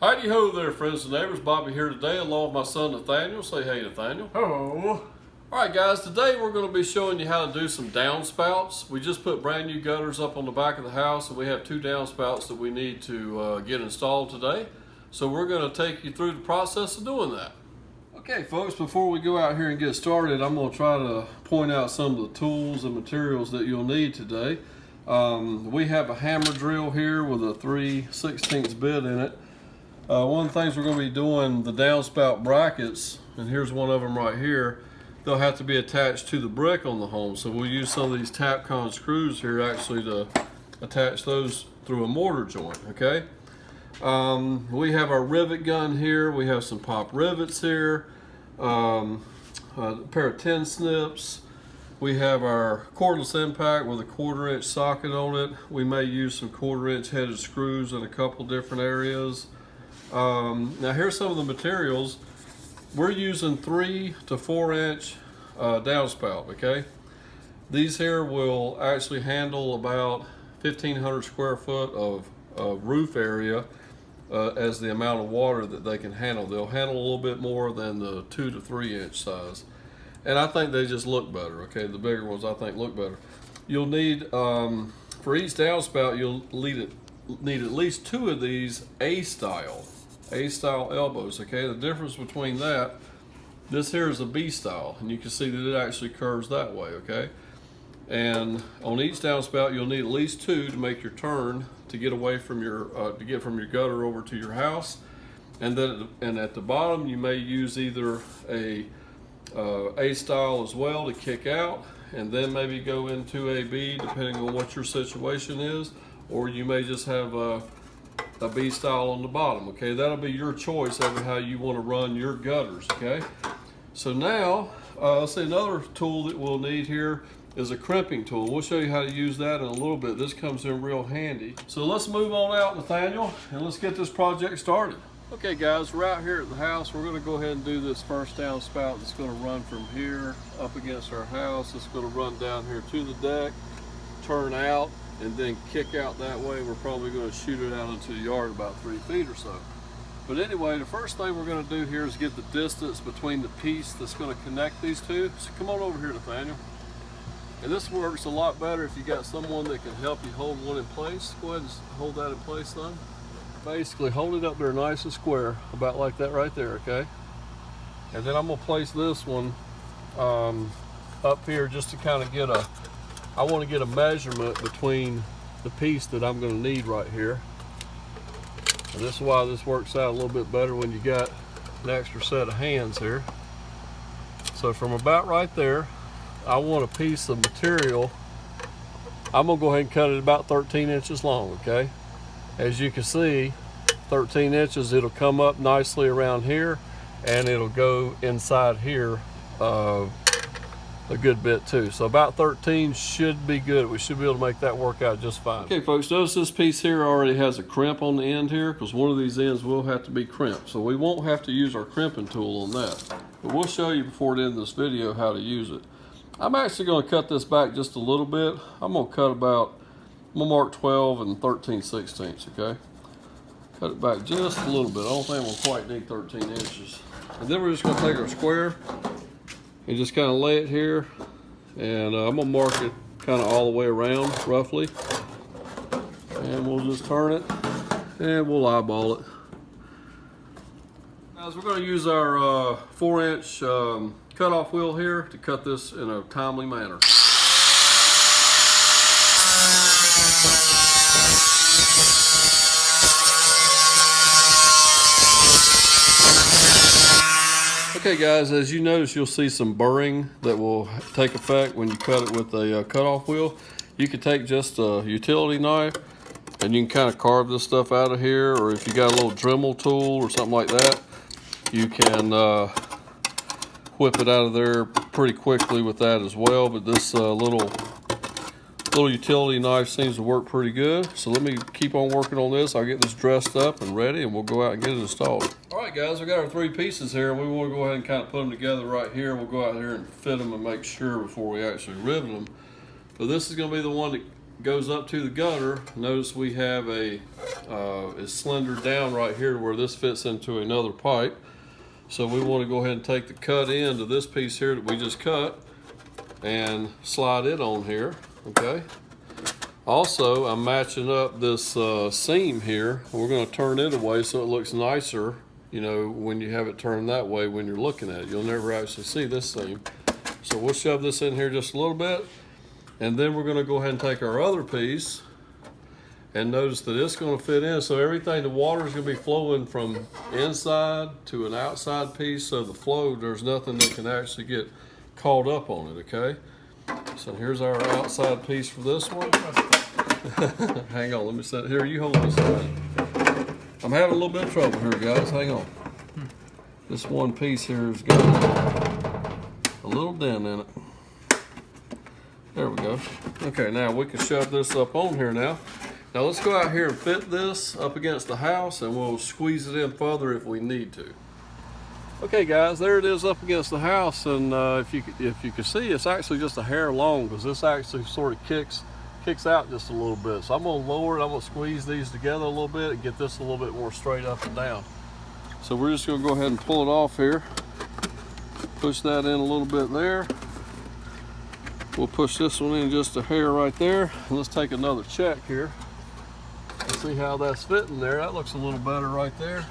Howdy ho there, friends and neighbors. Bobby here today along with my son Nathaniel. Say hey, Nathaniel. Hello. Alright guys, today we're going to be showing you how to do some downspouts. We just put brand new gutters up on the back of the house and we have two downspouts that we need to get installed today. So we're going to take you through the process of doing that. Okay folks, before we go out here and get started, I'm going to try to point out some of the tools and materials that you'll need today. We have a hammer drill here with a 3/16 bit in it. One of the things we're going to be doing, the downspout brackets, and here's one of them right here, they'll have to be attached to the brick on the home. So we'll use some of these Tapcon screws here actually to attach those through a mortar joint, okay? We have our rivet gun here, we have some pop rivets here, a pair of tin snips, we have our cordless impact with a 1/4 inch socket on it. We may use some 1/4 inch headed screws in a couple different areas. Now here's some of the materials. We're using 3 to 4 inch downspout, okay? These here will actually handle about 1,500 square foot of roof area as the amount of water that they can handle. They'll handle a little bit more than the 2 to 3 inch size. And I think they just look better, okay? The bigger ones I think look better. You'll need, for each downspout, you'll need at least 2 of these A-style elbows, okay? The difference between that, this here is a B-style, and you can see that it actually curves that way, okay? And on each downspout, you'll need at least 2 to make your turn to get away from your, to get from your gutter over to your house. And then, at the bottom, you may use either a A-style as well to kick out, and then maybe go into a B, depending on what your situation is, or you may just have a B-style on the bottom, okay? That'll be your choice over how you want to run your gutters, okay? So now, let's see, another tool that we'll need here is a crimping tool. We'll show you how to use that in a little bit. This comes in real handy. So let's move on out, Nathaniel, and let's get this project started. Okay guys, we're out here at the house. We're gonna go ahead and do this first downspout that's gonna run from here up against our house. It's gonna run down here to the deck, turn out, and then kick out that way. We're probably going to shoot it out into the yard about 3 feet or so. But anyway, the first thing we're going to do here is get the distance between the piece that's going to connect these two. So come on over here, Nathaniel. And this works a lot better if you got someone that can help you hold one in place. Go ahead and hold that in place, son. Basically hold it up there nice and square, about like that right there, okay? And then I'm going to place this one up here just to kind of get I want to get a measurement between the piece that I'm going to need right here. And this is why this works out a little bit better when you got an extra set of hands here. So from about right there, I want a piece of material. I'm going to go ahead and cut it about 13 inches long, okay? As you can see, 13 inches, it'll come up nicely around here and it'll go inside here a good bit too. So about 13 should be good. We should be able to make that work out just fine. Okay folks, notice this piece here already has a crimp on the end here, because one of these ends will have to be crimped. So we won't have to use our crimping tool on that. But we'll show you before the end of this video how to use it. I'm actually going to cut this back just a little bit. I'm going to cut about, I'm going to mark 12 and 13/16, okay? Cut it back just a little bit. I don't think we'll quite need 13 inches. And then we're just going to take our square and just kind of lay it here, and I'm gonna mark it kind of all the way around roughly, and we'll just turn it and we'll eyeball it. Guys, we're going to use our 4-inch cutoff wheel here to cut this in a timely manner. Okay guys, as you notice, you'll see some burring that will take effect when you cut it with a cutoff wheel. You could take just a utility knife and you can kind of carve this stuff out of here, or if you got a little Dremel tool or something like that, you can whip it out of there pretty quickly with that as well. But this little utility knife seems to work pretty good. So let me keep on working on this. I'll get this dressed up and ready, and we'll go out and get it installed. All right guys, we got our 3 pieces here. We want to go ahead and kind of put them together right here. We'll go out here and fit them and make sure before we actually rivet them. So this is going to be the one that goes up to the gutter. Notice we have a it's slendered down right here to where this fits into another pipe. So we want to go ahead and take the cut end of this piece here that we just cut and slide it on here, okay? Also, I'm matching up this seam here. We're going to turn it away so it looks nicer, you know, when you have it turned that way when you're looking at it. You'll never actually see this seam. So we'll shove this in here just a little bit, and then we're going to go ahead and take our other piece, and notice that it's going to fit in. So everything, the water is going to be flowing from inside to an outside piece, so the flow, there's nothing that can actually get caught up on it, okay? So here's our outside piece for this one. Hang on, let me set it here. You hold this one. I'm having a little bit of trouble here, guys. Hang on. This one piece here has got a little dent in it. There we go. Okay, now we can shove this up on here now. Now let's go out here and fit this up against the house, and we'll squeeze it in further if we need to. Okay guys, there it is up against the house, and if you can see, it's actually just a hair long, because this actually sort of kicks out just a little bit. So I'm going to lower it, I'm going to squeeze these together a little bit and get this a little bit more straight up and down. So we're just going to go ahead and pull it off here. Push that in a little bit there. We'll push this one in just a hair right there. And let's take another check here and see how that's fitting there. That looks a little better right there.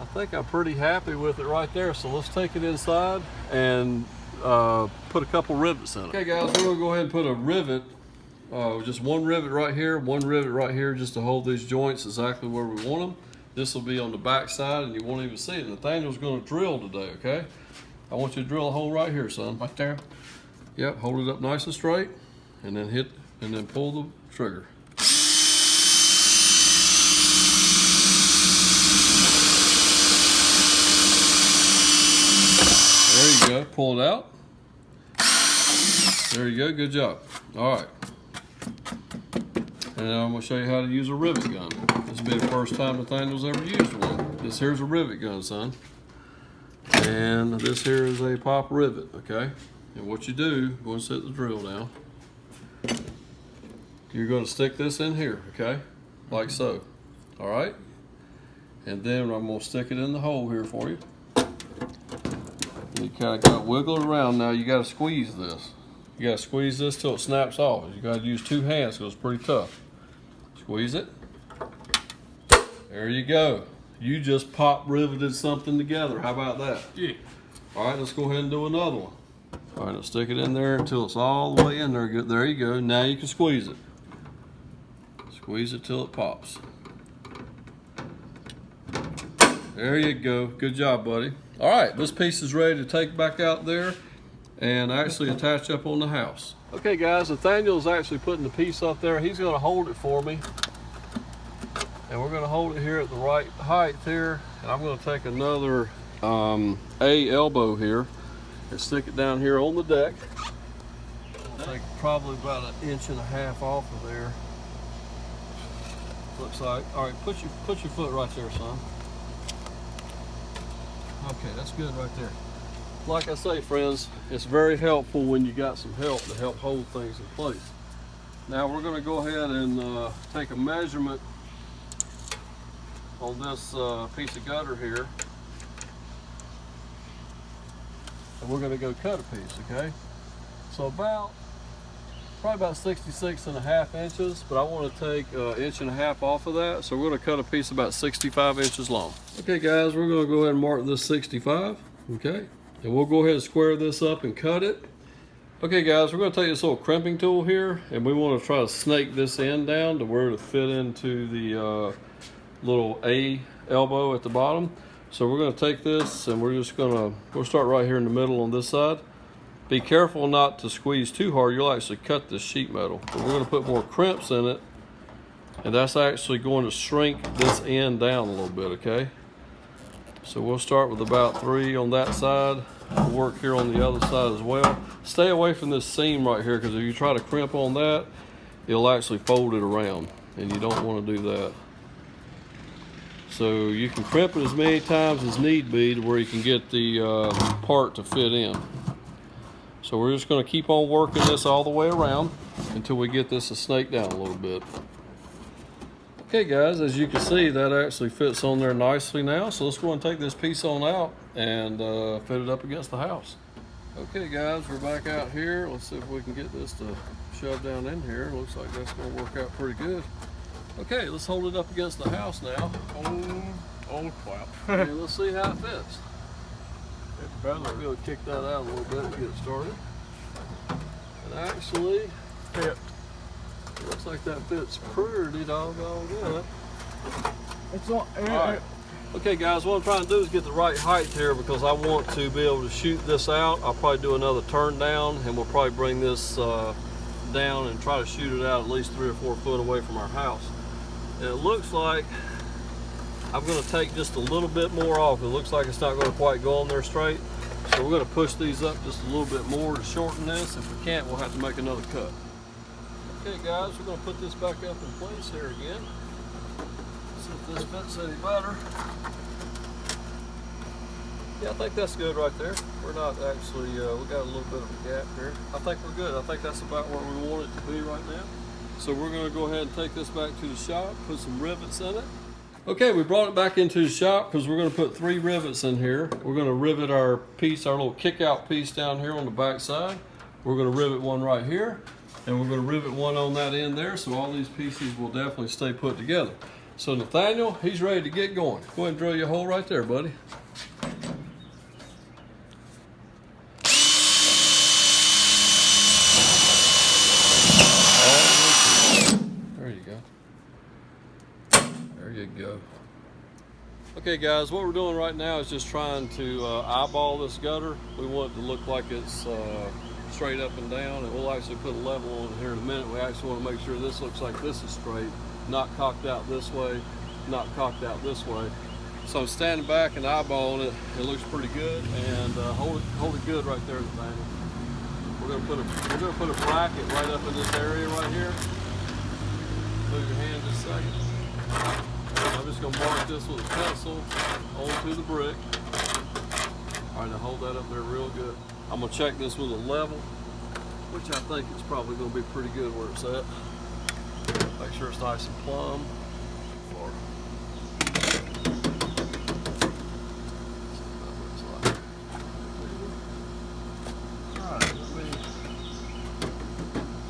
I think I'm pretty happy with it right there. So let's take it inside and put a couple rivets in it. Okay guys, we're gonna go ahead and put a rivet, just one rivet right here, one rivet right here, just to hold these joints exactly where we want them. This will be on the back side and you won't even see it. Nathaniel's gonna drill today, okay? I want you to drill a hole right here, son. Right there? Yep, hold it up nice and straight, and then hit, and then pull the trigger. There you go, pull it out. There you go, good job. All right. And I'm gonna show you how to use a rivet gun. This will be the first time Nathaniel's ever used one. This here's a rivet gun, son. And this here is a pop rivet, okay? And what you do, go and set the drill down. You're gonna stick this in here, okay? Like so, all right? And then I'm gonna stick it in the hole here for you. And you kind of got to wiggle it around. Now you got to squeeze this. You got to squeeze this till it snaps off. You got to use two hands because it's pretty tough. Squeeze it. There you go. You just pop riveted something together. How about that? Yeah. All right, let's go ahead and do another one. All right, let's stick it in there until it's all the way in there. Good. There you go. Now you can squeeze it. Squeeze it till it pops. There you go. Good job, buddy. All right, this piece is ready to take back out there and actually attach up on the house. Okay guys, Nathaniel's actually putting the piece up there. He's gonna hold it for me. And we're gonna hold it here at the right height here. And I'm gonna take another A elbow here and stick it down here on the deck. I'll take probably about 1.5 inches off of there. Looks like. All right, put your foot right there, son. Okay, that's good right there. Like I say, friends, it's very helpful when you got some help to help hold things in place. Now we're going to go ahead and take a measurement on this piece of gutter here. And we're going to go cut a piece, okay? So probably about 66.5 inches, but I want to take 1.5 inches off of that. So we're going to cut a piece about 65 inches long. Okay guys, we're going to go ahead and mark this 65, okay? And we'll go ahead and square this up and cut it. Okay guys, we're going to take this little crimping tool here, and we want to try to snake this end down to where it'll fit into the little A elbow at the bottom. So we're going to take this and we'll start right here in the middle on this side. Be careful not to squeeze too hard. You'll actually cut the sheet metal. But we're going to put more crimps in it, and that's actually going to shrink this end down a little bit, okay? So we'll start with about 3 on that side. We'll work here on the other side as well. Stay away from this seam right here, because if you try to crimp on that, it'll actually fold it around, and you don't want to do that. So you can crimp it as many times as need be to where you can get the part to fit in. So we're just going to keep on working this all the way around until we get this to snake down a little bit. Okay guys, as you can see, that actually fits on there nicely now. So let's go and take this piece on out and fit it up against the house. Okay guys, we're back out here. Let's see if we can get this to shove down in here. Looks like that's going to work out pretty good. Okay, let's hold it up against the house now. Oh crap. And let's see how it fits. Probably be able to kick that out a little bit to get started. And actually, Fit. it looks like that fits pretty doggone good. It's not. Alright. Okay guys, what I'm trying to do is get the right height here because I want to be able to shoot this out. I'll probably do another turn down and we'll probably bring this down and try to shoot it out at least 3 or 4 foot away from our house. And it looks like I'm going to take just a little bit more off. It looks like it's not going to quite go on there straight. So we're going to push these up just a little bit more to shorten this. If we can't, we'll have to make another cut. Okay guys, we're going to put this back up in place here again. See if this fits any better. Yeah, I think that's good right there. We're not actually, we got a little bit of a gap here. I think we're good. I think that's about where we want it to be right now. So we're going to go ahead and take this back to the shop, put some rivets in it. Okay, we brought it back into the shop because we're going to put 3 rivets in here. We're going to rivet our piece, our little kick out piece down here on the back side. We're going to rivet one right here, and we're going to rivet one on that end there, so all these pieces will definitely stay put together. So Nathaniel, he's ready to get going. Go ahead and drill your hole right there, buddy. There you go. There you go. Okay guys, what we're doing right now is just trying to eyeball this gutter. We want it to look like it's straight up and down, and we'll actually put a level on it here in a minute. We actually want to make sure this looks like this is straight, not cocked out this way, not cocked out this way. So I'm standing back and eyeballing it. It looks pretty good, and hold it good right there, Nathaniel. We're gonna put a bracket right up in this area right here. Move your hand just a second. I'm just gonna mark this with a pencil onto the brick. All right, now hold that up there real good. I'm gonna check this with a level, which I think is probably gonna be pretty good where it's at. Make sure it's nice and plumb. All right, let me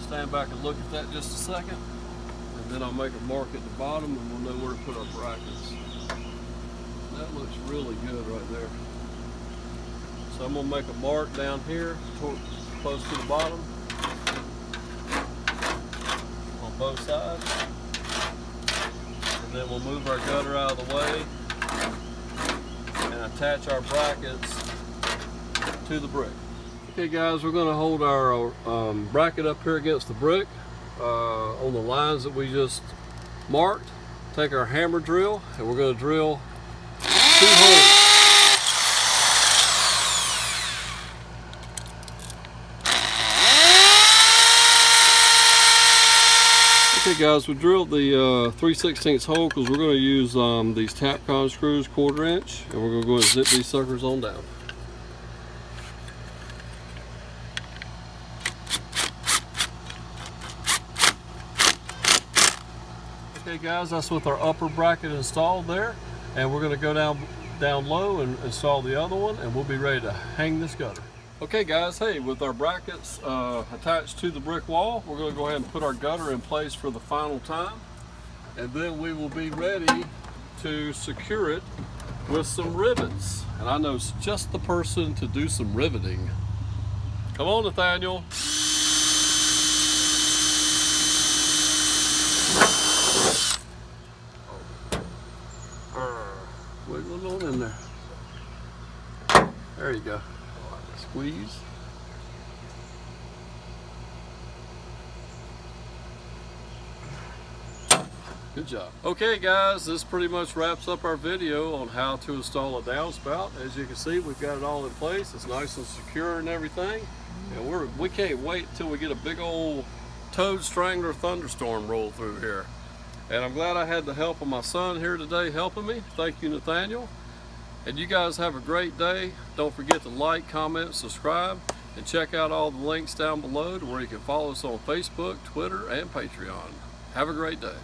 stand back and look at that just a second. And then I'll make a mark at the bottom and we'll know where to put our brackets. That looks really good right there. So I'm going to make a mark down here close to the bottom on both sides. And then we'll move our gutter out of the way and attach our brackets to the brick. Okay guys, we're going to hold our bracket up here against the brick. On the lines that we just marked. Take our hammer drill and we're going to drill 2 holes. Okay guys, we drilled the 3/16 hole because we're going to use these Tapcon screws 1/4 inch, and we're going to go and zip these suckers on down. Okay guys, that's with our upper bracket installed there, and we're going to go down low and install the other one, and we'll be ready to hang this gutter. Okay guys, hey, with our brackets attached to the brick wall, we're going to go ahead and put our gutter in place for the final time, and then we will be ready to secure it with some rivets. And I know just the person to do some riveting. Come on, Nathaniel. Wiggling on in there. There you go. Squeeze. Good job. Okay guys, this pretty much wraps up our video on how to install a downspout. As you can see, we've got it all in place. It's nice and secure and everything. And we can't wait till we get a big old toad strangler thunderstorm roll through here. And I'm glad I had the help of my son here today helping me. Thank you, Nathaniel. And you guys have a great day. Don't forget to like, comment, subscribe. And check out all the links down below to where you can follow us on Facebook, Twitter, and Patreon. Have a great day.